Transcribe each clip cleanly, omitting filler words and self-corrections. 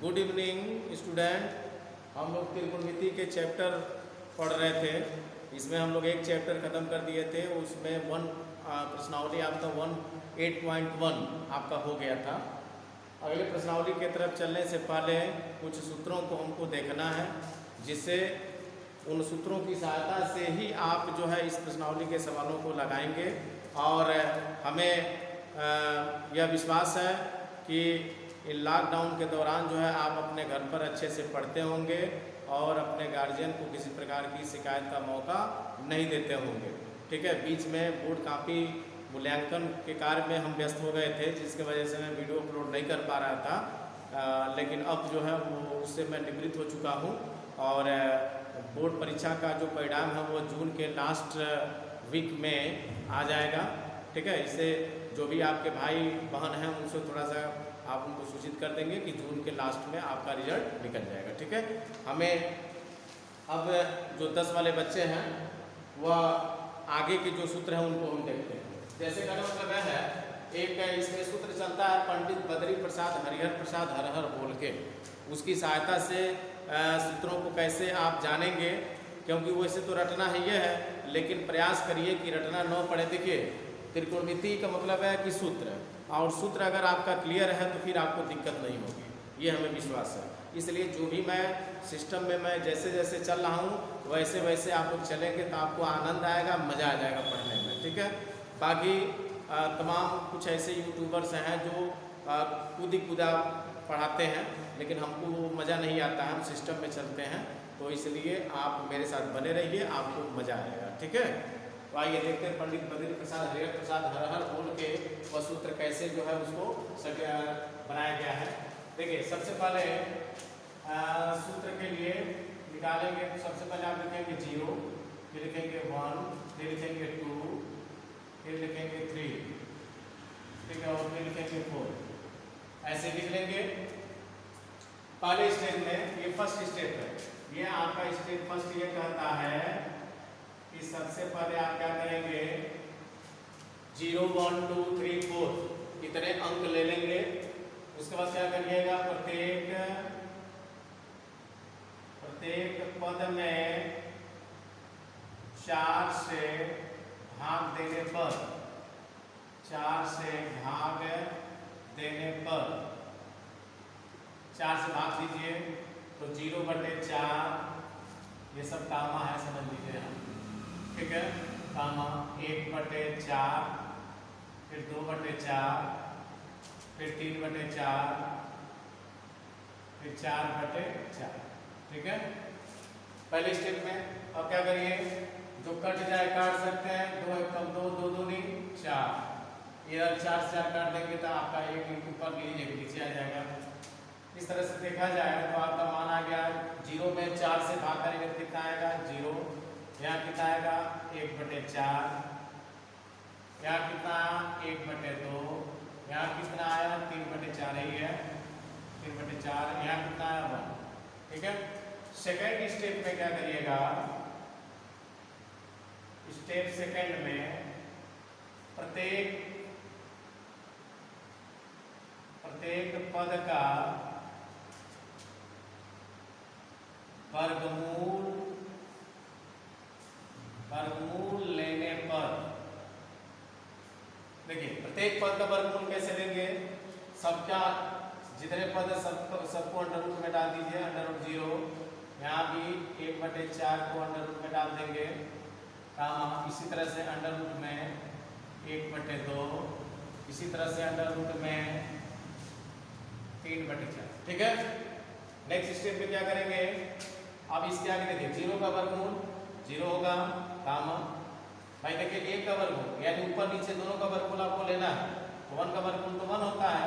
Good evening student. हम लोग त्रिकोणमिति के चैप्टर पढ़ रहे थे। इसमें हम लोग एक चैप्टर ख़त्म कर दिए थे। उसमें प्रश्नावली आपका 8.1 आपका हो गया था। अगले प्रश्नावली की तरफ चलने से पहले कुछ सूत्रों को हमको देखना है, जिससे उन सूत्रों की सहायता से ही आप जो है इस प्रश्नावली के सवालों को लगाएंगे। और हमें यह विश्वास है कि लॉकडाउन के दौरान जो है आप अपने घर पर अच्छे से पढ़ते होंगे और अपने गार्जियन को किसी प्रकार की शिकायत का मौका नहीं देते होंगे। ठीक है, बीच में बोर्ड कापी मूल्यांकन के कार्य में हम व्यस्त हो गए थे, जिसकी वजह से मैं वीडियो अपलोड नहीं कर पा रहा था। लेकिन अब जो है वो उससे मैं निवृत्त हो चुका हूँ और बोर्ड परीक्षा का जो परिणाम है वो जून के लास्ट वीक में आ जाएगा। ठीक है, इससे जो भी आपके भाई बहन हैं उनसे थोड़ा सा आप उनको सूचित कर देंगे कि जून के लास्ट में आपका रिजल्ट निकल जाएगा। ठीक है, हमें अब जो 10 वाले बच्चे हैं वह आगे के जो सूत्र हैं उनको हम देखते हैं। जैसे कहने मतलब है, एक इसमें सूत्र चलता है पंडित बद्री प्रसाद हरिहर प्रसाद हर हर बोल के। उसकी सहायता से सूत्रों को कैसे आप जानेंगे, क्योंकि वैसे तो रटना ही है, लेकिन प्रयास करिए कि रटना न पड़े। देखिए, त्रिकोणमिति का मतलब है कि सूत्र, और सूत्र अगर आपका क्लियर है तो फिर आपको दिक्कत नहीं होगी, ये हमें विश्वास है। इसलिए जो भी मैं सिस्टम में मैं जैसे जैसे चल रहा हूँ वैसे वैसे आप लोग चलेंगे तो आपको आनंद आएगा, मज़ा आ जाएगा पढ़ने में। ठीक है, बाकी तमाम कुछ ऐसे यूट्यूबर्स हैं जो कूदी कूदा पढ़ाते हैं, लेकिन हमको वो मज़ा नहीं आता है, हम सिस्टम में चलते हैं। तो इसलिए आप मेरे साथ बने रहिए, आपको मज़ा आएगा। ठीक है, तो आइए देखते हैं पंडित बद्री प्रसाद हरिहर प्रसाद हर हर बोल के वह सूत्र कैसे जो है उसको बनाया गया है। देखिए, सबसे पहले सूत्र के लिए निकालेंगे तो सबसे पहले आप लिखेंगे 0, फिर लिखेंगे 1, फिर लिखेंगे 2, फिर लिखेंगे 3, ठीक है, और फिर लिखेंगे 4। ऐसे लिख लेंगे। पहले स्टेप में, ये फर्स्ट स्टेप है, ये आपका स्टेप फर्स्ट ये कहता है कि सबसे पहले आप क्या करेंगे 0, 1, 2, 3, 4 इतने अंक ले लेंगे। उसके बाद क्या करिएगा, प्रत्येक पद में 4 से भाग देने पर 4 से भाग देने पर 4 से भाग दीजिए तो 0/4 ये सब कामा है, समझ लीजिए हम। ठीक है, कामा 1/4, फिर 2/4, फिर 3/4, फिर 4/4। ठीक है, पहले स्टेप में अब क्या करिए, जो कट जाए काट सकते हैं, 2 × 2, 2 दूनी 4। ये 4 से 4 काट देंगे तो आपका 1 ऊपर नीचे आ जाएगा। इस तरह से देखा जाए तो आपका मान आ गया 0 में 4 से भाग करेंगे तो कितना आएगा 0, यहाँ कितना आएगा 1/4, यहाँ कितना 1/2, यहाँ कितना आया 3/4 ही है, 3/4, यहाँ कितना आया 1। ठीक है, सेकेंड स्टेप में क्या करिएगा, स्टेप सेकेंड में प्रत्येक पद का वर्गमूल लेने पर, देखिए प्रत्येक पद का वर्गमूल कैसे लेंगे, सबका जितने पद है सबको अंडर रूट में डाल दीजिए, √0। यहाँ भी 1/4 को अंडर रूट में डाल देंगे, इसी तरह से अंडर रूट में 1/2, इसी तरह से अंडर रूट में 3/4। ठीक है, नेक्स्ट स्टेप में क्या करेंगे, अब इसके आगे देखिए 0 का वर्गमूल 0 होगा, भाई देखिए 1 का वर्गमूल यानी ऊपर नीचे दोनों का वर्गमूल आपको लेना है। 1 का वर्गमूल तो 1 होता है,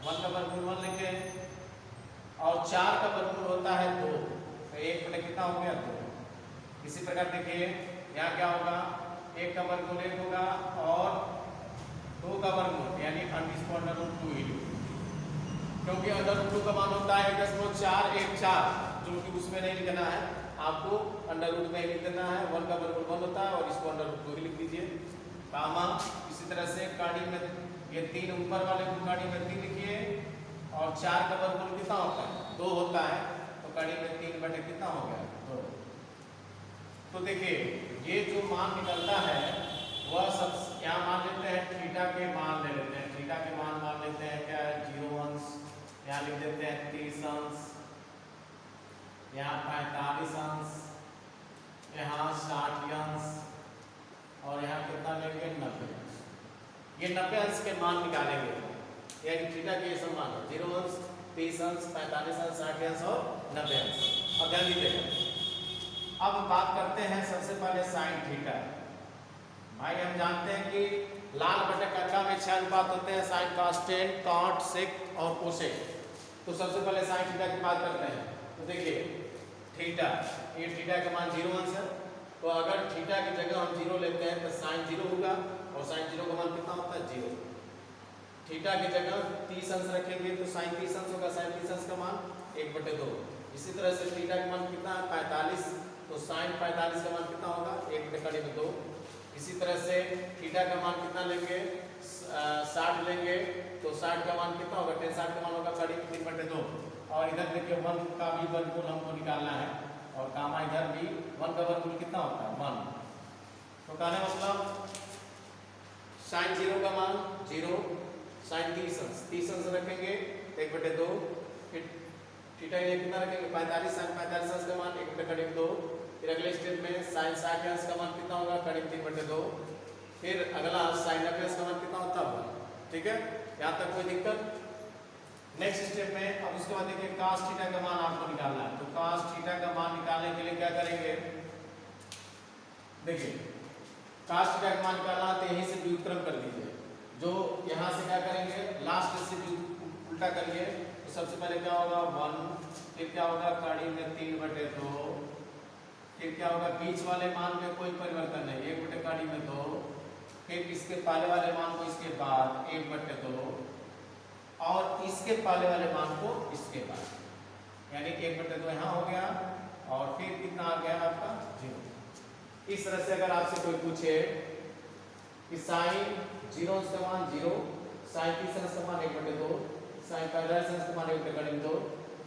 1 का वर्गमूल 1 लिखे, और 4 का वर्गमूल होता है 2, तो 1 कितना हो गया 2। इसी प्रकार देखिए यहाँ क्या होगा, 1 का वर्गमूल 1 होगा और 2 का वर्गमूल यानी इसको √2 ही लो, क्योंकि √2 का मान होता है 1.414, जो कि उसमें नहीं लिखना है, आपको अंडर रूट में ही लिख देना है। 1 का वर्गमूल 1 होता है और इसको √2 ही लिख दीजिए, कामा। इसी तरह से काड़ी में ये 3 ऊपर वाले को काड़ी में 3 लिखिए और 4 का वर्गमूल कितना होता है? 2 होता है। तो कड़ी में 3 बटे कितना हो गया? 2। तो देखिए ये जो मान निकलता है वह सब यहाँ मान लेते हैं, थीटा के मान ले लेते हैं। थीटा के मान लेते हैं क्या है? 0 अंश, यहाँ लिख देते हैं 30 अंश, यहाँ 45 अंश, यहाँ 60 अंश और यहाँ कितना लेंगे? 90 अंश। ये 90 अंश के मान निकालेंगे, यानी थीटा के ये सब मान है 0 अंश, 30 अंश, 45 अंश, 60 अंश और 90 अंश। अब ध्यान दीजिएगा। अब बात करते हैं सबसे पहले साइन थीटा। भाई हम जानते हैं कि लाल बटे कक्का में 6 अनुपात होते हैं, sign, cos, tan, cot, sec और कोसेक। तो सबसे पहले साइन थीटा की बात करते हैं। तो देखिए थीटा, ये थीटा का मान 0 अंश है। तो अगर थीटा की जगह हम 0 लेते हैं तो साइन 0 होगा और साइन 0 का मान कितना होता है? 0। थीटा की जगह 30 अंश रखेंगे तो साइन 30 अंश होगा, साइन 30 अंश का मान 1/2। इसी तरह से थीटा का मान कितना है? 45, तो साइन 45 का मान कितना होगा? 1/2। इसी तरह से थीटा का मान कितना लेंगे? 60 लेंगे तो 60 का मान कितना होगा? 60 का मान होगा करीब 3/2। और इधर देखिए 1 का भी वर्गमूल हमको निकालना है और गामा इधर भी 1 का वर्गमूल कितना होता है? 1। तो कहने मतलब साइन 0 का मान 0, साइन 30 अंश रखेंगे 1/2। फिर थीटा ये कितना रखेंगे? 45, साइन 45 अंश का मान 1/2। फिर अगले स्टेप में साइन 60 अंश का मान कितना होगा? करीब 3/2। फिर अगला साइन 90 अंश का मान कितना होता है? ठीक है, यहाँ तक कोई दिक्कत? नेक्स्ट स्टेप में अब उसके बाद देखिए cos थीटा का मान आपको निकालना है। तो cos थीटा का मान निकालने के लिए क्या करेंगे? देखिए cos थीटा का मान निकालना है तो यहीं से व्युत्क्रम कर दीजिए। जो यहाँ से क्या करेंगे? लास्ट से उल्टा करिए। तो सबसे पहले क्या होगा? 1, फिर क्या होगा? कड़ी में 3/2, फिर क्या होगा? बीच वाले मान में कोई परिवर्तन नहीं, 1/2 में 2, फिर इसके पहले वाले मान को इसके बाद 1/2 और इसके पहले वाले मान को इसके बाद, यानी 1/2 यहाँ हो गया और फिर कितना आ गया आपका? 0। इस तरह से अगर आपसे कोई पूछे कि साइन 0 अंश का मान 0, साइन 30 अंश का मान 1/2, साइन 45 अंश का मान 1/2,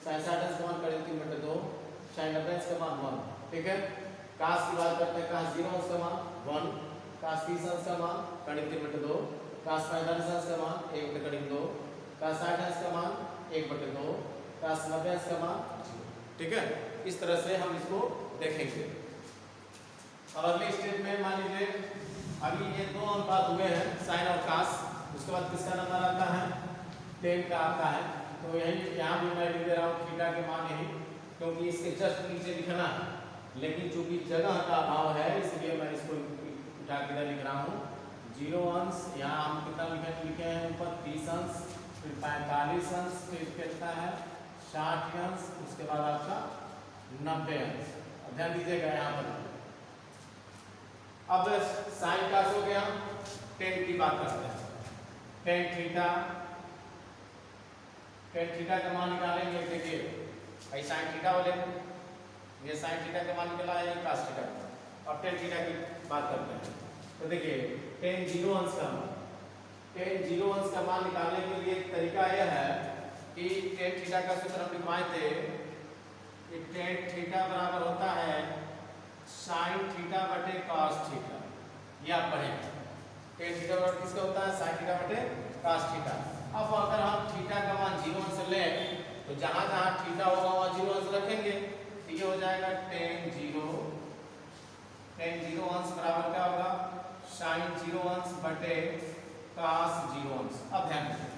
साइन 60 अंश का मान करीब 3/2, साइन 90 अंश का मान 1। ठीक है, cos की बात करते हैं। cos 0 अंश का मान 1, cos 30 अंश का मान करीब 3/2, cos 45 अंश का मान 1/2, cos 60 अंश का मान 1/2, cos 90 अंश का मान 0। ठीक है, इस तरह से हम इसको देखेंगे। अब अगले स्टेप में मान लीजिए अभी ये 2 अनुपात हुए हैं, साइन और cos। उसके बाद किसका नंबर आता है? टेन का आता है। तो यही यहाँ भी मैं लिख दे रहा हूँ थीटा के मान यही, क्योंकि इसके जस्ट नीचे लिखना है, लेकिन चूंकि जगह का अभाव है इसलिए मैं इसको उठा के इधर लिख रहा हूँ। 0 अंश, यहाँ हम कितना लिखे हैं ऊपर? 30 अंश, फिर 45 अंश, फिर कितना है? 60 अंश, उसके बाद आपका 90 अंश। ध्यान दीजिएगा यहाँ पर। अब साइन का हो गया, टेन की बात करते हैं। टेन थीटा का मान निकालेंगे। देखिए भाई साइन थीटा वाले, ये साइन थीटा का मान निकला है, cos थीटा का। अब टेन थीटा की बात करते हैं। तो देखिए टेन 0 अंश का मान, टेन 0 अंश का मान निकालने के लिए एक तरीका यह है कि टेन थीटा का सूत्र हम लिखवाए थे कि टेन थीटा बराबर होता है साइन थीटा बटे cos थीटा। ये आप पढ़ेंगे, टेन थीटा बराबर किसका होता है? साइन थीटा बटे cos थीटा। अब अगर हम थीटा का मान 0 अंश लें तो जहां जहां थीटा होगा वहां 0 अंश रखेंगे। तो ये हो जाएगा टेन 0 अंश बराबर क्या होगा? साइन 0 अंश बटे cos 0 अंश। अब ध्यान दीजिए,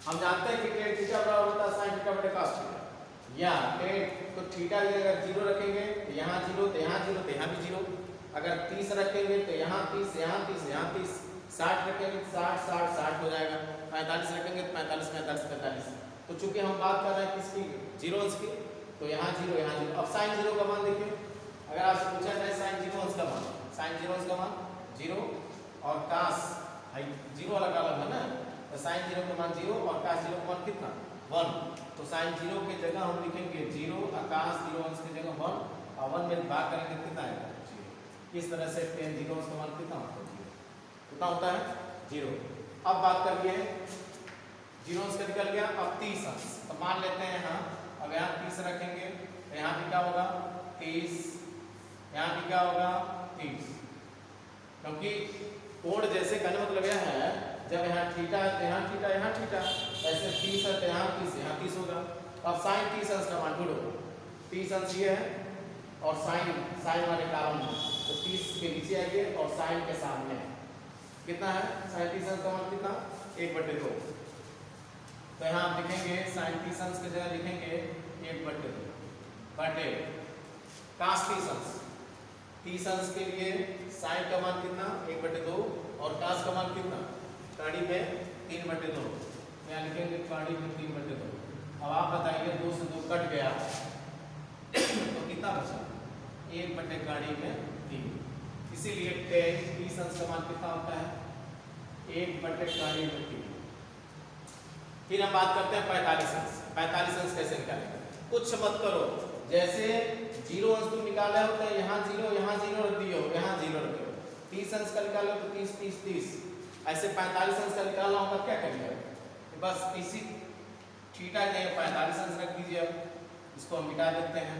हम जानते हैं कि टेन थीटा बराबर होता है साइन थीटा बटे cos थीटा। या टेन तो थीटा की अगर 0 रखेंगे तो यहाँ 0, तो यहाँ 0, तो यहाँ भी 0। अगर 30 रखेंगे तो यहाँ 30, यहाँ 30, यहाँ 30, 60 रखेंगे तो 60, 60, 60 हो जाएगा। 45 रखेंगे तो 45, 45, 45। तो चूंकि हम बात कर रहे हैं किसकी? 0 अंश की, तो यहाँ 0, यहाँ 0। अब साइन 0 का मान देखिए, अगर आपसे पूछा जाए साइन 0 अंश का मान, साइन 0 अंश का मान 0 और cos 0 अलग अलग है ना, तो साइन 0 का मान 0 और cos 0 का मान कितना? 1। तो साइन 0 की जगह हम लिखेंगे 0 और cos 0 अंश की जगह 1 और 1 में भाग करेंगे कितना आएगा? 0। इस तरह से टेन 0 अंश का मान कितना होता है? 0 कितना होता है? 0। अब बात करिए जीरो अंश का निकल गया। अब 30 अंश, तो मान लेते हैं यहाँ, अब यहाँ 30 रखेंगे तो यहाँ भी क्या होगा 30, यहाँ भी क्या होगा 30, क्योंकि कोण जैसे कहने मतलब यह है जब यहाँ थीटा है तो यहाँ थीटा, यहाँ थीटा, ऐसे 30 है तो यहाँ 30, यहाँ 30 होगा। अब साइन 30 अंश का मान ढूंढो, 30 अंश ये है और साइन वाले कारण तो 30 के नीचे आइए और साइन के सामने कितना है, साइन 30 अंश का मान कितना 1/2। तो यहाँ आप लिखेंगे साइन 30 अंश की जगह लिखेंगे 1/2 बटे कास 30 अंश। 30 अंश के लिए साइन का मान कितना 1/2 और कास का मान कितना काड़ी में 3/2, यहाँ लिखेंगे काड़ी में 3/2। अब आप बताइए 2 से 2 कट गया तो कितना बचा 1/2 काड़ी में 3, इसीलिए tan 30 अंश का मान कितना होता है 1/2 काड़ी में 3। फिर हम बात करते हैं 45 अंश। 45 अंश कैसे निकालेंगे, कुछ मत करो, जैसे जीरो अंश तुम निकाले हो तो यहाँ जीरो रख दियो, यहाँ जीरो रख दियो। 30 अंश का निकालो तो 30 30 30, ऐसे 45 अंश का निकालना होगा, क्या करिए बस इसी थीटा के 45 अंश रख दीजिए। अब इसको हम मिटा देते हैं,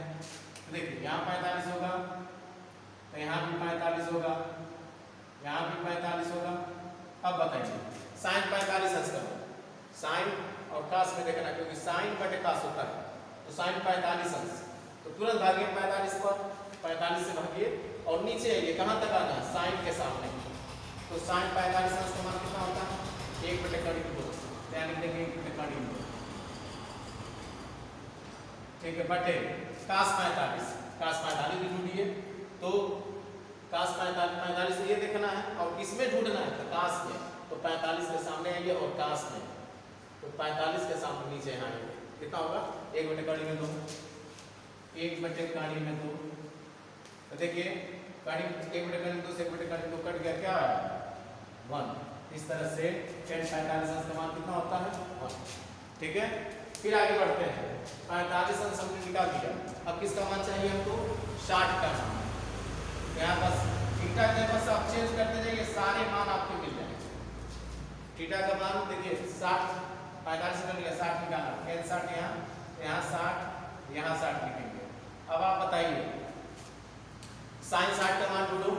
तो देखिए यहाँ 45 होगा तो यहाँ भी 45 होगा, यहाँ भी 45 होगा। अब बताइए साइन 45 अंश का, साइन और कास में देखना, क्योंकि साइन बटे कास होता है, तो साइन 45 अंश, तो तुरंत भागिए 45 पर, 45 से भागिए और नीचे आइए, कहाँ तक आना है साइन के सामने, तो साइन 45 अंश का मान कितना होता है 1/2, यानी देखेंगे 1/2, ठीक है, बटे कास 45 भी ढूंढिए, तो कास 45 ये देखना है और किसमें ढूंढना है तो कास में, तो 45 के सामने आइए और कास में, तो 45 के सामने नीचे यहाँ आइए, कितना होगा 1/2, 1/2, तो देखिए काड़ी 1/2 से 1/2 कट गया, क्या आया 1। इस तरह से tan 45 अंश का मान कितना होता है 1, ठीक है। फिर आगे बढ़ते हैं, 45 अंश हमने निकाल दिया, अब किसका मान चाहिए हमको 60 का मान। यहाँ बस थीटा के बस आप चेंज करते जाइए, सारे मान आपको मिल जाएंगे। थीटा का मान देखिए 60, 45 कर लिया, 60 निकाला, tan 60 यहाँ 60, यहाँ 60 लिखेंगे। अब आप बताइए साइन 60 का मान ढूंढो,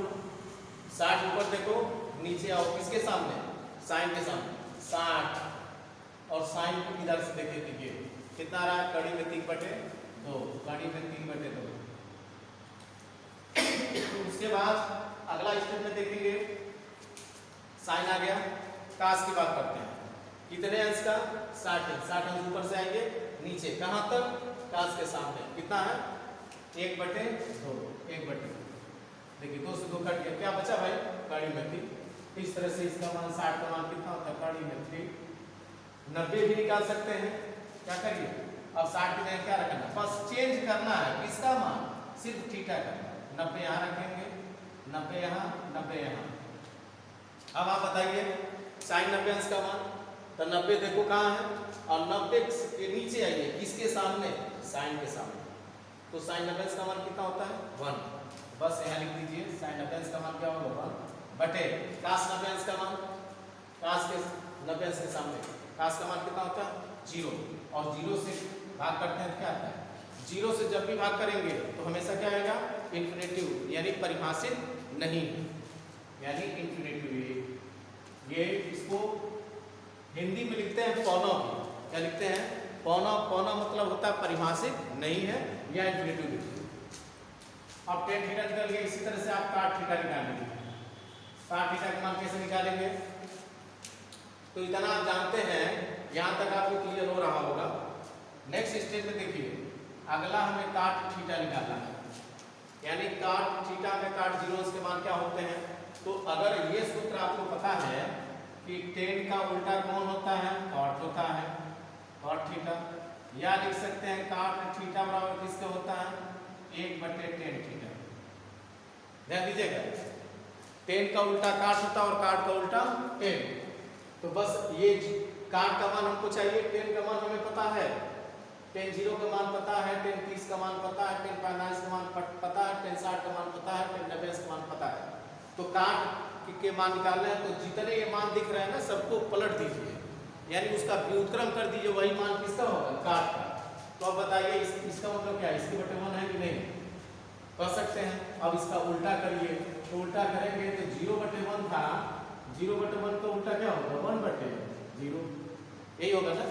60 ऊपर देखो, नीचे आओ, किसके सामने साइन के सामने 60, और साइन को इधर से देखिए कितना आ रहा है, कड़ी में 3/2, कड़ी में 3/2। उसके बाद अगला स्टेप में देखेंगे, साइन आ गया, कास की बात करते हैं, कितने अंश का 60 अंश ऊपर से आएंगे नीचे, कहाँ तक कास के सामने, कितना है 1/2, देखिए 2 से 2 कट गया, क्या बचा भाई कड़ी में 3। इस तरह से इसका मान 60 का मान कितना होता है कड़ी में 3। 90 भी निकाल सकते हैं, क्या करिए अब 60 की जगह क्या रखना, बस चेंज करना है किसका मान, सिर्फ थीटा का, 90 यहाँ रखेंगे, 90 यहाँ, 90 यहाँ। अब आप बताइए साइन 90 अंश का मान, तो 90 देखो कहाँ है, और 90 के नीचे आइए, किसके सामने साइन के सामने, तो साइन 90 अंश का मान कितना होता है 1, बस यहाँ लिख दीजिए साइन 90 अंश का मान क्या होगा 1 बटे कास 90 अंश का मान, कास के 90 अंश के सामने कास का मान कितना होता है 0, और 0 से भाग करते हैं तो क्या आता है, 0 से जब भी भाग करेंगे तो हमेशा क्या आएगा इन्फिनेटिव, यानी परिभाषित नहीं, यानी इन्फिनेटिव। ये इसको हिंदी में लिखते हैं पौनव, क्या लिखते हैं पौनव मतलब होता है परिभाषित नहीं है या इन्फिनेटिव लिखते हैं। अब tan थीटा निकल गया, इसी तरह से आप cot थीटा निकालेंगे, cot थीटा का मान कैसे निकालेंगे, तो इतना आप जानते हैं, यहाँ तक आपको क्लियर हो रहा होगा। नेक्स्ट स्टेप में देखिए, अगला हमें cot थीटा निकालना है, यानी cot थीटा में cot 0 अंश के मान क्या होते हैं, तो अगर ये सूत्र आपको पता है कि tan का उल्टा कौन होता है cot होता है, cot थीटा, या लिख सकते हैं cot थीटा बराबर किसके होता है 1/tan थीटा। ध्यान दीजिएगा, tan का उल्टा cot होता है और cot का उल्टा tan, तो बस ये cot का मान हमको चाहिए, tan का मान हमें पता है, tan 0 का मान पता है, tan 30 का मान पता है, tan 45 का मान पता है, tan 60 का मान पता है, tan 90 का मान पता है, तो cot के मान निकालना है, तो जितने ये मान दिख रहे हैं ना सबको पलट दीजिए, यानी उसका व्युत्क्रम कर दीजिए, वही मान किसका होगा, काट का। तो अब बताइए इसका मतलब क्या है, इसके बटे 1 है कि नहीं, कर सकते हैं। अब इसका उल्टा करिए, तो उल्टा करेंगे तो 0/1 था, 0/1 का उल्टा क्या होगा, 1/0, यही होगा ना।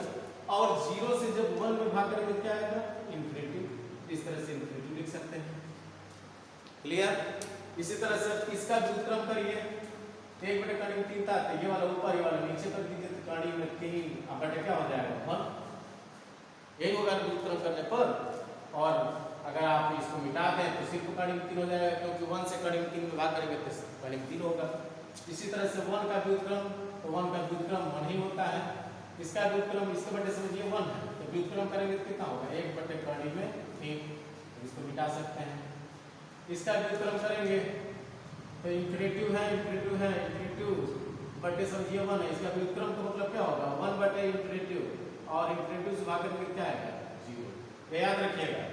और 0 से जब 1 में भाग करेंगे क्या आएगा, इन्फिनिटी। इस तरह से इन्फिनिटी लिख सकते हैं। क्लियर। इसी तरह से इसका व्युत्क्रम करिए, 1/3 था, तो ये वाला ऊपर, ये वाला नीचे कर दीजिए, तो कड़ी में 3 बटे क्या हो जाएगा, 1। यही होगा व्युत्क्रम करने पर। और अगर आप इसको मिटा दें तो सिर्फ कड़ी में 3 हो जाएगा, क्योंकि 1 से कड़ी में 3 में भाग करेंगे तो कड़ी में 3 होगा। इसी तरह से 1 का व्युत्क्रम, तो 1 का व्युत्क्रम 1 ही होता है। इसका व्युत्क्रम इसके बटे समझिए 1 है, तो व्युत्क्रम करेंगे तो कितना होगा, 1/3। इसको मिटा सकते हैं। इसका व्युत्क्रम करेंगे तो इंफिनिटिव है, इंफिनिटिव बटे समझिए 1 है, इसका व्युत्क्रम तो मतलब क्या होगा, 1/इंफिनिटिव, और इंफिनिटिव से भाग करके क्या आएगा, 0। ये याद रखिएगा,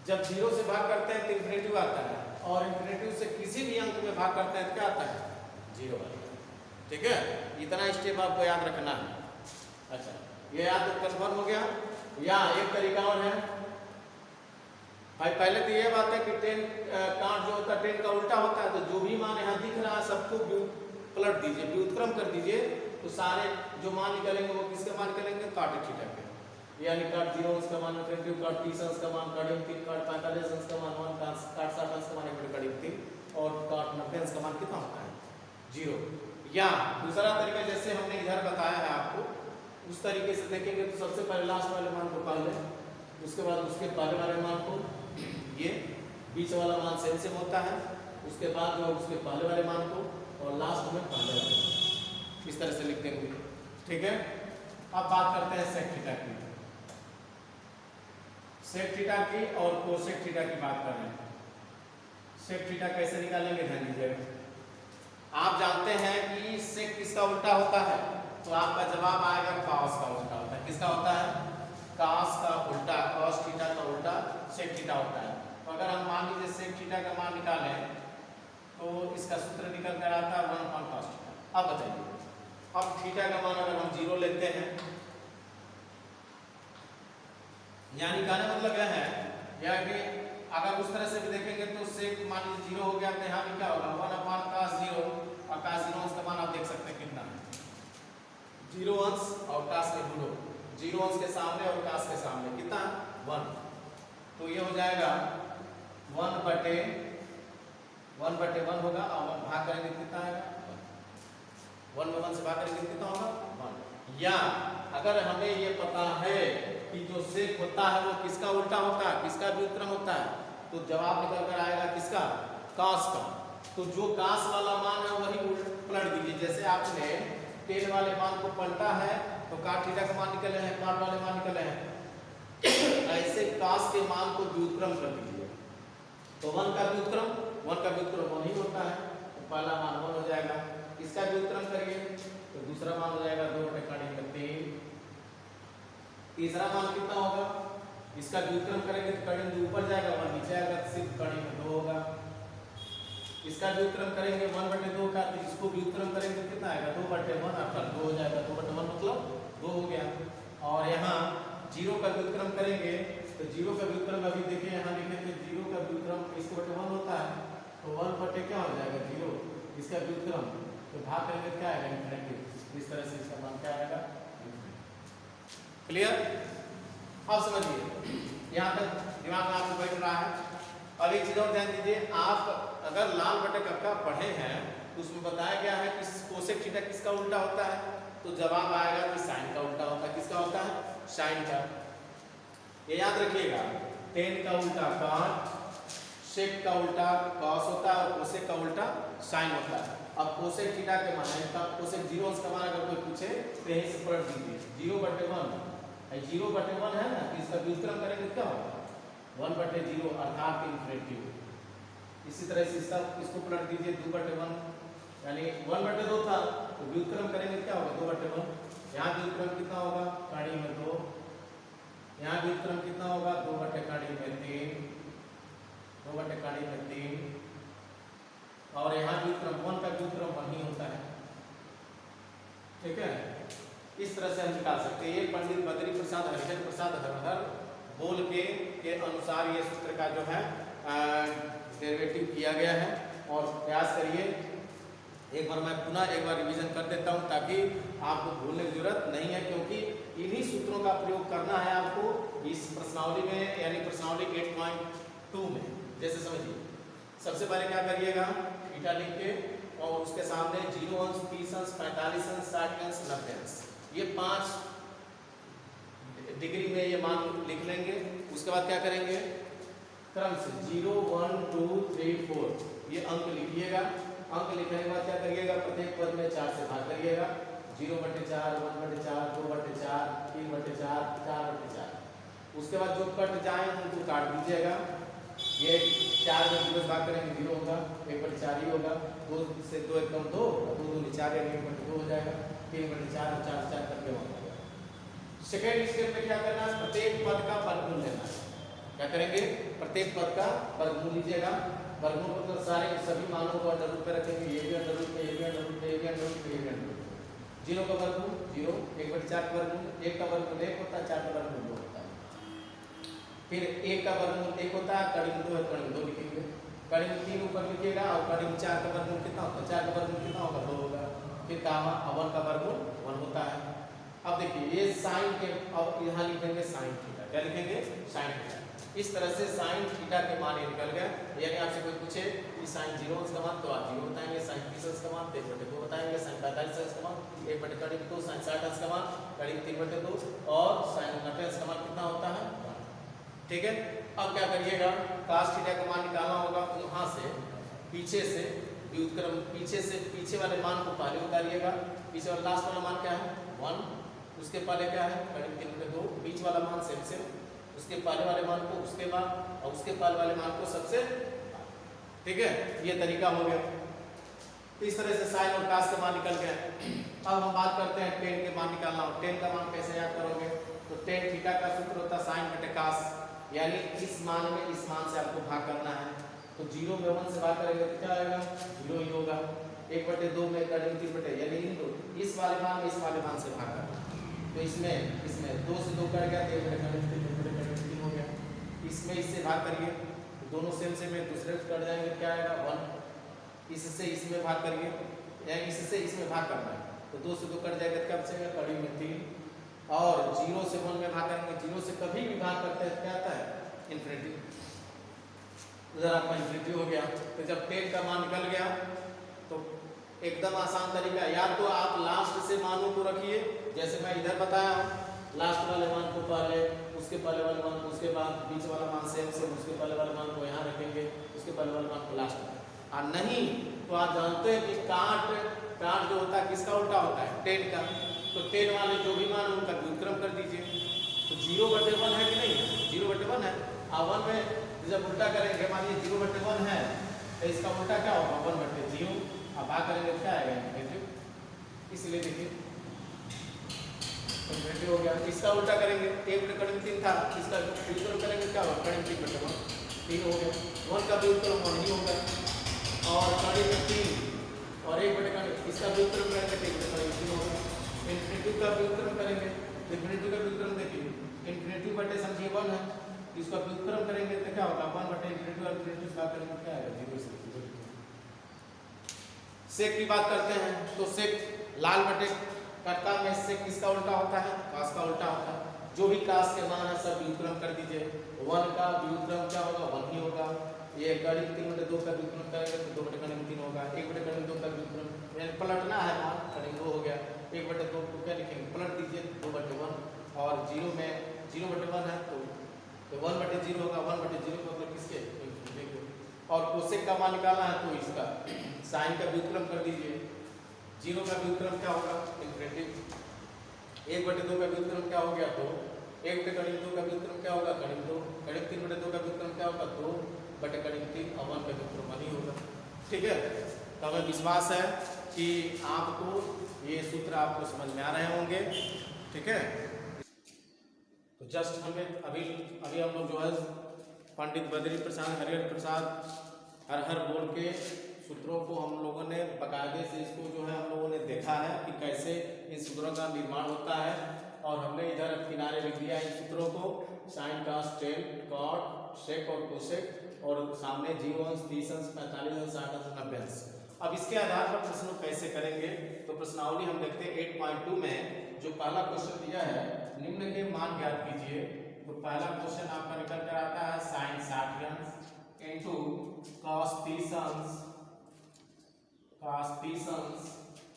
जब 0 से भाग करते हैं तो इंफिनिटिव आता है, और इंफिनिटिव से किसी भी अंक में भाग करते हैं तो क्या आता है, 0 आता है। ठीक है, इतना स्टेप आपको याद रखना है। अच्छा, ये याद कन्फर्म हो गया। यहाँ एक तरीका और है भाई, पहले तो ये बात है कि 10 काट जो होता है 10 का उल्टा होता है, तो जो भी मान यहाँ दिख रहा है सबको पलट दीजिए, व्युत्क्रम कर दीजिए, तो सारे जो मान निकलेंगे वो किसके मान निकलेंगे, काट थीटा के। यानी काट 0 अंश का मान इंफिनिटिव, काट 30 अंश का मान कड़ी 3, काट 45 अंश का मान 1, काट 60 अंश का मान 1 कड़ी 3, और काट 90 अंश का मान कितना होता है, 0। या दूसरा तरीका जैसे हमने इधर बताया है आपको, उस तरीके से देखेंगे तो सबसे पहले लास्ट वाले मान को पढ़ लें, उसके बाद उसके पहले वाले मान को, ये बीच वाला मान सेम होता है, उसके बाद जो उसके पहले वाले मान को, और लास्ट में पहले वाले मान, इस तरह से लिख देंगे। ठीक है, अब बात करते हैं सेक थीटा की। सेक थीटा की और कोसेक थीटा की बात कर रहे हैं। सेक थीटा कैसे निकालेंगे, ध्यान दीजिएगा। आप जानते हैं कि सेक किसका उल्टा होता है, तो आपका जवाब आएगा कॉस का उल्टा होता है। किसका होता है, कॉस का उल्टा, कॉस थीटा का उल्टा सेक थीटा होता है। तो अगर हम मान लीजिए सेक थीटा का मान निकालें तो इसका सूत्र निकल कर आता है 1/cos थीटा। अब बताइए, अब थीटा का मान अगर हम 0 लेते हैं, यानी कहने मतलब यह है या कि अगर उस तरह से भी देखेंगे तो सेक मान लीजिए 0 हो गया, तो यहाँ भी क्या होगा, 1/cos 0, और cos 0 अंश का मान आप देख सकते हैं कितना है, 0 अंश और cos में 0 अंश के सामने और cos के सामने कितना, 1। तो ये हो जाएगा 1/1 होगा, और भाग करेंगे कितना आएगा, 1 में 1 से भाग करेंगे कितना होगा, 1। या अगर हमें ये पता है कि जो सेक होता है वो किसका उल्टा होता है, किसका व्युत्क्रम होता है, तो जवाब निकल कर आएगा किसका, cos का। तो जो cos वाला मान है वही पलट दीजिए। जैसे आपने 10 वाले मान को पलटा है तो cot थीटा का मान निकले हैं, cot वाले मान निकले हैं, ऐसे cos के मान को व्युत्क्रम कर दीजिए। तो 1 का व्युत्क्रम 1 ही होता है, तो पहला मान 1 हो जाएगा। इसका व्युत्क्रम करिए तो दूसरा मान हो जाएगा 2/3। तीसरा मान कितना होगा, इसका व्युत्क्रम करेंगे तो कड़ी में ऊपर जाएगा, 1 नीचे आएगा, तो सिर्फ कड़ी में 2 होगा। इसका व्युत्क्रम करेंगे 1/2 का, तो इसको व्युत्क्रम करेंगे तो कितना आएगा, 2/1 अर्थात 2 हो जाएगा, 2/1 मतलब 2 हो गया। और यहाँ 0 का व्युत्क्रम करेंगे तो 0 का व्युत्क्रम अभी देखिए यहाँ लिखे थे, 0 का व्युत्क्रम इसके बटे 1 होता है, तो 1 बटे क्या हो जाएगा, 0। इसका व्युत्क्रम तो भाग करेंगे क्या आएगा, इंफिनिटी। इस तरह से इसका मान क्या आएगा, क्लियर। अब समझिए, यहाँ तक दिमाग में आपको बैठ रहा है। अब एक चीज और ध्यान दीजिए, आप अगर लाल बटे कक्का पढ़े हैं तो उसमें बताया गया है कि कोसेक थीटा किसका उल्टा होता है, तो जवाब आएगा कि साइन का उल्टा होता है। किसका होता है, साइन का। ये याद रखिएगा, 10 का उल्टा cot, सेक का उल्टा cos होता है, और कोसेक का उल्टा साइन होता है। अब कोसेक थीटा के मान है, कोसेक 0 अंश का मान अगर कोई पूछे तो यहीं से पलट दीजिए, 0/1 0/1 है ना, तो इसका व्युत्क्रम करेंगे क्या होगा, 1/0 अर्थात इंफिनिटी। इसी तरह से इसको पलट दीजिए 2/1, यानी 1/2 था, तो व्युत्क्रम करेंगे क्या होगा, 2/1। यहाँ व्युत्क्रम कितना होगा, कड़ी में 2, यहाँ व्युत्क्रम कितना होगा, 2/3, 2/3, और यहाँ व्युत्क्रम 1 का व्युत्क्रम 1 ही होता है। ठीक है, इस तरह से हम निकाल सकते हैं। ये पंडित बद्री प्रसाद हरिहर प्रसाद हरहर बोल के अनुसार ये सूत्र का जो है डेरिवेटिव किया गया है। और प्रयास करिए, एक बार मैं पुनः एक बार रिवीजन कर देता हूँ ताकि आपको भूलने की जरूरत नहीं है, क्योंकि इन्हीं सूत्रों का प्रयोग करना है आपको इस प्रश्नावली में, यानी प्रश्नावली 8.2 में। जैसे समझिए, सबसे पहले क्या करिएगा, थीटा लिख के और उसके सामने 0 अंश, 30 अंश, 45 अंश, 60 अंश, 90 अंश, ये 5 डिग्री में ये मान लिख लेंगे। उसके बाद क्या करेंगे, क्रम से 0, 1, 2, 3, 4 ये अंक लिखिएगा। अंक लिखने के बाद क्या करिएगा, प्रत्येक पद में 4 से भाग करिएगा। 0/4, 1/4, 2/4, 3/4, 4/4। उसके बाद जो कट जाए उनको काट दीजिएगा। ये 4 में 0 से भाग करेंगे 0 होगा, 1/4 ही होगा। 2 से 2 1 कम 2, 2 2 4 1/2 हो जाएगा। 3/4 4 4 करके 1 हो गया। सेकेंड स्टेप में क्या करना है, प्रत्येक पद का वर्गमूल लेना है। क्या करेंगे, प्रत्येक पद का वर्गमूल लीजिएगा। वर्गमूल मतलब सारे सभी मानों को अंडर रूट पे रखेंगे, ये भी अंडर रूट पे, ये भी अंडर रूट पे, ये भी अंडर रूट पे, ये भी अंडर रूट पे। 0 का वर्गमूल 0, 1/4 का वर्गमूल 1 का वर्गमूल 1 होता है, 4 का वर्गमूल 2 होता है। फिर 1 का वर्गमूल 1 होता है, कड़ी में 2 है, कड़ी में 2 लिखेंगे। कड़ी में 3 ऊपर लिखिएगा और कड़ी में 4 का वर्गमूल कितना होता है, 4 का वर्गमूल कितना होगा, 2 होगा। फिर गामा 1 का वर्गमूल 1 होता है। अब देखिए ये साइन के, अब यहाँ लिखेंगे साइन थीटा। क्या लिखेंगे, साइन थीटा। इस तरह से साइन थीटा के मान ये निकल गया। यानी आपसे कोई पूछे कि साइन 0 अंश का मान, तो आप 0 बताएंगे। साइन 30 अंश का मान 1/2 बताएंगे। साइन 45 अंश का मान 1/2। साइन 60 अंश का मान 3/2 और साइन 90 अंश का मान कितना होता है, 1। ठीक है, अब क्या करिएगा, cos थीटा का मान निकालना होगा। वहाँ से पीछे से व्युत्क्रम, पीछे वाले मान को पहले उतारिएगा। पीछे वाला लास्ट वाला मान क्या है, 1। उसके पहले क्या है, 3/2। बीच वाला मान से उसके पहले वाले मान को उसके बाद, और उसके पहले वाले मान को सबसे। ठीक है, ये तरीका हो गया। इस तरह से साइन और कास का मान निकल गया। अब हम बात करते हैं टेन के मान निकालना हो। टेन का मान कैसे याद करोगे, तो टेन थीटा का सूत्र होता है साइन बटे कास, यानी इस मान में इस मान से आपको भाग करना है। तो 0 में 1 से भाग करेंगे तो क्या आएगा, 0 ही होगा। 1/2 में करेंगे 3/, यानी इस वाले मान में इस वाले मान से भाग करना। तो इसमें 2 से 2 कट गया, 1/3 हो गया। इसमें इससे भाग करिए, दोनों सेम है, दूसरे कट जाएंगे, क्या आएगा, 1। इससे इसमें भाग करिए, यानी इससे इसमें भाग करना है, तो 2 से 2 कट जाएगा, क्या बचेगा, कड़ी में 3। और 0 से 1 में भाग करेंगे, 0 से कभी भी भाग करते हैं क्या आता है, इन्फिनिटी। उधर आपका इन्फिनिटी हो गया। तो जब 10 का मान निकल गया तो एकदम आसान तरीका, या तो आप लास्ट से मानों को रखिए, जैसे मैं इधर बताया, लास्ट वाले मान को पहले, उसके पहले वाले मान को उसके बाद, बीच वाला मान सेम, उसके पहले वाले मान को यहाँ रखेंगे, उसके पहले वाले मान को लास्ट में। और नहीं तो आप जानते हैं कि काट जो होता है किसका उल्टा होता है, 10 का। तो 10 वाले जो भी मान उनका व्युत्क्रम कर दीजिए। तो 0/1 है कि नहीं, 0/1 है। और 1 में जब उल्टा करेंगे, मानिए 0/1 है तो इसका उल्टा क्या होगा, 1/0। अब भाग करेंगे क्या आएगा, नेगेटिव। इसलिए देखिए इन्फिनिटी हो गया। इसका उल्टा करेंगे, 1/3 था, इसका व्युत्क्रम करेंगे क्या होगा, 3/1 3 हो गया। 1 का व्युत्क्रम 1 ही होगा, और 3 और 1/3 इसका व्युत्क्रम करेंगे तो 3 होगा। इन्फिनिटी का व्युत्क्रम करेंगे, इन्फिनिटी का व्युत्क्रम देखिए, इन्फिनिटी बटे समझिए 1 है, इसका व्युत्क्रम करेंगे तो क्या होगा, 1/इन्फिनिटी और इन्फिनिटी से भाग करेंगे क्या आएगा, 0 से। सेक की बात करते हैं तो सेक लाल बटे कटका में सेक किसका उल्टा होता है, कास का उल्टा होता है। जो भी कास के मान है सब व्युत्क्रम कर दीजिए। 1 का व्युत्क्रम क्या होगा, 1 ही होगा। ये कड़ी 3/2 का व्युत्क्रम करेंगे तो 2/3 होगा। 1/2 का व्युत्क्रम यानी पलटना है मान, कड़ी 2 हो गया। 1/2 को क्या लिखेंगे, पलट दीजिए 2/1, और 0 में 0/1 है तो 1/0 होगा। 1/0 का मतलब किसके, और कोसेक का मान निकालना है तो इसका साइन का व्युत्क्रम कर दीजिए। 0 का व्युत्क्रम क्या होगा, इन्फिनिटी। 1/2 का व्युत्क्रम क्या हो गया, 2। 1/2 का व्युत्क्रम क्या होगा, 2। 3/2 का व्युत्क्रम क्या होगा, 2/3, और 1 का व्युत्क्रम 1 ही होगा। ठीक है, तो हमें विश्वास है कि आपको ये सूत्र आपको समझ में आ रहे होंगे। ठीक है, तो जस्ट हमें अभी हम लोग जो है पंडित बद्री प्रसाद हरिहर प्रसाद हरहर बोल के सूत्रों को हम लोगों ने बाकायदे से इसको जो है हम लोगों ने देखा है कि कैसे इन सूत्रों का निर्माण होता है। और हमने इधर किनारे लिख दिया इन सूत्रों को, sine cos tan cot sec और कोसेक, और सामने जीरो अंश 30 अंश 45 अंश 60 अंश 90 अंश। अब इसके आधार पर प्रश्न कैसे करेंगे, तो प्रश्नावली हम देखते हैं 8.2 में जो पहला क्वेश्चन दिया है, निम्न के मान ज्ञात कीजिए। तो पहला क्वेश्चन आपका निकल कर आता है साइन 60 अंश इंटू कॉस 30 अंश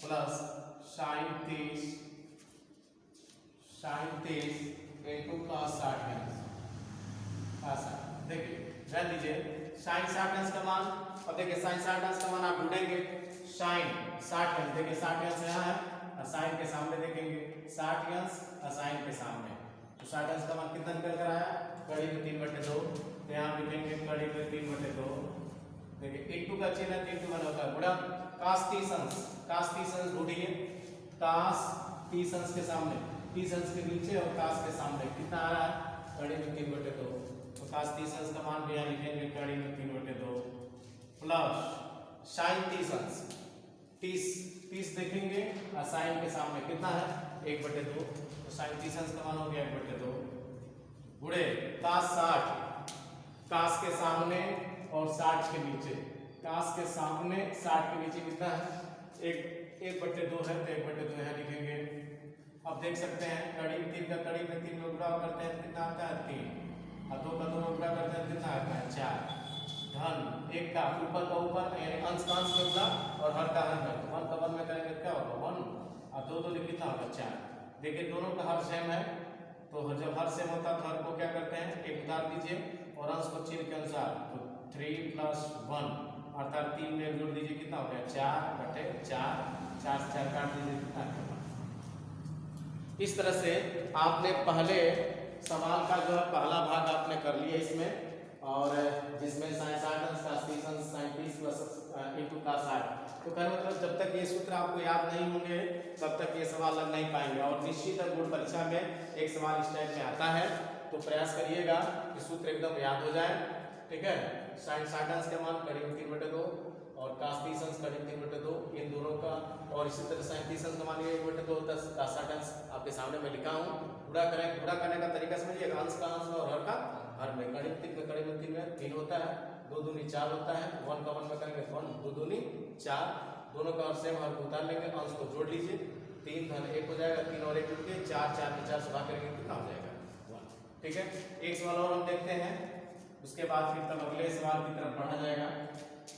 प्लस साइन 30 इंटू कॉस 60 अंश। देखिए ध्यान दीजिए, साइन 60 अंश का मान, और देखिए साइन 60 अंश का मान आप ढूंढेंगे, साइन 60 अंश, देखिए 60 अंश यहाँ है और साइन के सामने देखेंगे 60 अंश और साइन के सामने, तो 60 अंश का मान कितना निकल कर आया, कड़ी में 3/2, तो यहाँ लिखेंगे कड़ी में 3/2। देखिए इंटू का चिन्ह है, इंटू बना होता है गुणा, cos 30 अंश ढूंढिए, cos 30 अंश के सामने 30 अंश के नीचे और cos के सामने कितना आ रहा है, कड़ी में 3/2, तो cos 30 अंश का मान भी यहाँ लिखेंगे कड़ी में 3/2 प्लस साइन 30 अंश 30 देखेंगे और साइन के सामने कितना है 1/2, तो साइन 30 अंश का मान हो गया 1/2 गुणे cos 60, cos के सामने और 60 के नीचे, cos के सामने 60 के नीचे कितना है 1/2 है, तो 1/2 यहाँ लिखेंगे। अब देख सकते हैं कड़ी में 3 का कड़ी में 3 में गुणा करते हैं कितना आता है 3, और 2 का 2 में गुणा करते हैं कितना आता है 4, धन 1 का ऊपर का ऊपर यानी अंश का अंश में गुणा और हर का हर में, 1 का 1 में करेंगे क्या होगा 1, और 2 में कितना होगा 4। देखिए दोनों का हर सेम है, तो जब हर सेम होता है तो हर को क्या करते हैं एक उतार दीजिए और अंश को चिन्ह के अनुसार, तो 3 + 1 अर्थात 3 में जोड़ दीजिए कितना हो गया 4/4, 4 से 4 काट दीजिए कितना। इस तरह से आपने पहले सवाल का जो है पहला भाग आपने कर लिया इसमें, और जिसमें साइन 60 अंश का 30 अंश साइन 30 प्लस इंटू का 60, तो कहने मतलब जब तक ये सूत्र आपको याद नहीं होंगे तब तक ये सवाल लग नहीं पाएंगे। और निश्चित बोर्ड परीक्षा में एक सवाल इस टाइप में आता है, तो प्रयास करिएगा कि सूत्र एकदम याद हो जाए, ठीक है। साइन 60 अंश का मान करीब 3/2 और cos 30 अंश करीब 3/2 इन दोनों का, और इसी तरह साइन 30 अंश का मान 1/2 10 cos 60 अंश आपके सामने मैं लिखा हूँ। गुणा करने का तरीका समझिए, अंश का अंश में और हर का हर में, करीब 3 का करीब 3 में 3 होता है, 2 दूनी 4 होता है, 1 का 1 में करेंगे 1, 2 दूनी 4, दोनों का और सेम हर को उतार लेंगे, अंश को जोड़ लीजिए, 3 धन 1 हो जाएगा, 3 और 1 जुड़ के 4 में 4 से भाग करेंगे कितना हो जाएगा 1, ठीक है। एक सवाल और हम देखते हैं, उसके बाद फिर तब अगले सवाल की तरफ बढ़ा जाएगा।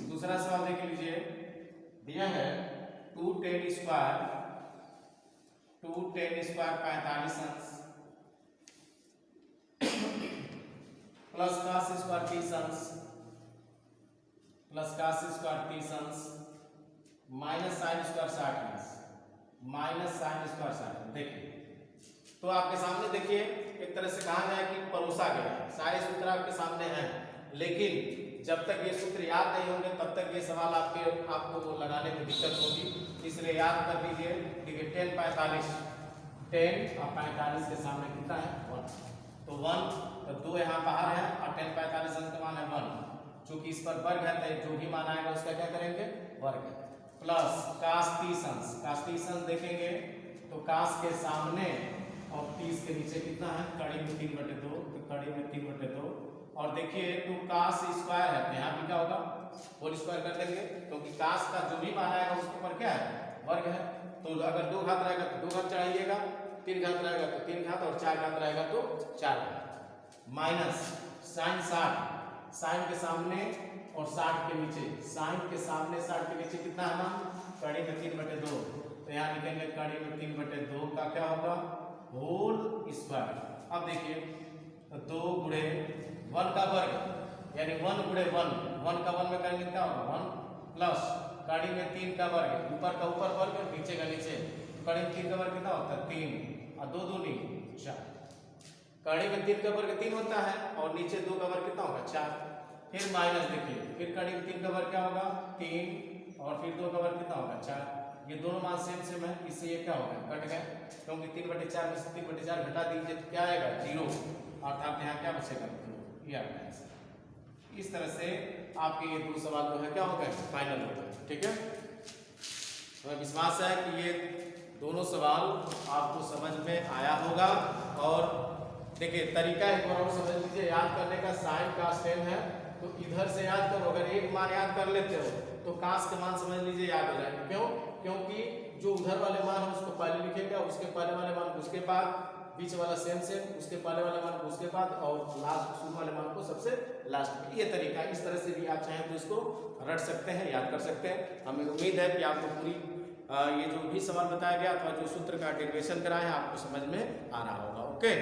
दूसरा सवाल देख लीजिए, दिया है 2tan स्क्वायर 45 अंश प्लस cos स्क्वायर 30 अंश माइनस साइन स्क्वायर 60 अंश। देखिए तो आपके सामने देखिए एक तरह से कहा जाए कि परोसा गया है, सारे सूत्र आपके सामने हैं, लेकिन जब तक ये सूत्र याद नहीं होंगे तब तक ये सवाल आपको लगाने में दिक्कत होगी, इसलिए याद कर लीजिए। देखिए 10 और 45 के सामने कितना है 1, तो 1 तो 2 यहाँ बाहर है और 10 45 अंश का मान है 1, चूंकि इस पर वर्ग है तो जो भी मान आएगा उसका क्या करेंगे वर्ग, प्लस cos 30 अंश देखेंगे तो cos के सामने और 30 के नीचे कितना है कड़ी में 3/2, तो कड़ी में 3/2, और देखिए तो cos स्क्वायर है तो यहाँ भी क्या होगा होल स्क्वायर कर देंगे, क्योंकि cos का जो भी मान आएगा उसके ऊपर क्या है वर्ग है, तो अगर 2 घात रहेगा तो 2 घात चढ़ाइएगा, 3 घात रहेगा तो 3 घात और 4 घात रहेगा तो 4 घात, माइनस साइन 60 साइन के सामने और 60 के नीचे, साइन के सामने 60 के नीचे कितना है मान कड़ी में 3/2, तो यहाँ लिखेंगे कड़ी में 3/2 का क्या होगा होल स्क्वायर। अब देखिए 2 गुणे 1 का वर्ग यानी 1 गुणे 1 का 1 में करेंगे क्या होगा 1 प्लस कड़ी में 3 का वर्ग, ऊपर का ऊपर वर्ग और नीचे का नीचे, कड़ी में 3 का वर्ग कितना होता है 3 और 2 दूनी 4, कड़ी में 3 का वर्ग 3 होता है और नीचे 2 का वर्ग कितना होगा 4, फिर माइनस देखिए फिर कड़ी में 3 का वर्ग क्या होगा 3 और फिर 2 का वर्ग कितना होगा 4, ये दोनों मान सेम है, इससे ये क्या होगा कट गए, क्योंकि 3/4 में से 3/4 घटा दीजिए तो क्या आएगा 0, अर्थात यहाँ क्या बचेगा 2, ये आपका आंसर। इस तरह से आपके ये 2 सवाल जो है क्या हो गए, फाइनल हो गए। ठीक है, हमें विश्वास है कि ये दोनों सवाल आपको समझ में आया होगा। और देखिए तरीका एक बार और समझ लीजिए, याद करने का साइन का स्टेम है तो इधर से याद करो, अगर एक मान याद कर लेते हो तो काश के मान समझ लीजिए याद हो जाएंगे। क्यों? क्योंकि जो उधर वाले मान है उसको पहले लिखेगा, उसके पहले वाले मान को उसके बाद, बीच वाला सेम, उसके पहले वाले मान को उसके बाद, और लास्ट शुरू वाले मान को सबसे लास्ट में। ये तरीका, इस तरह से भी आप चाहें तो इसको रट सकते हैं, याद कर सकते हैं। हमें उम्मीद है कि आपको पूरी ये जो भी सवाल बताया गया अथवा जो सूत्र का डेरिवेशन कराए हैं आपको समझ में आ रहा होगा। ओके।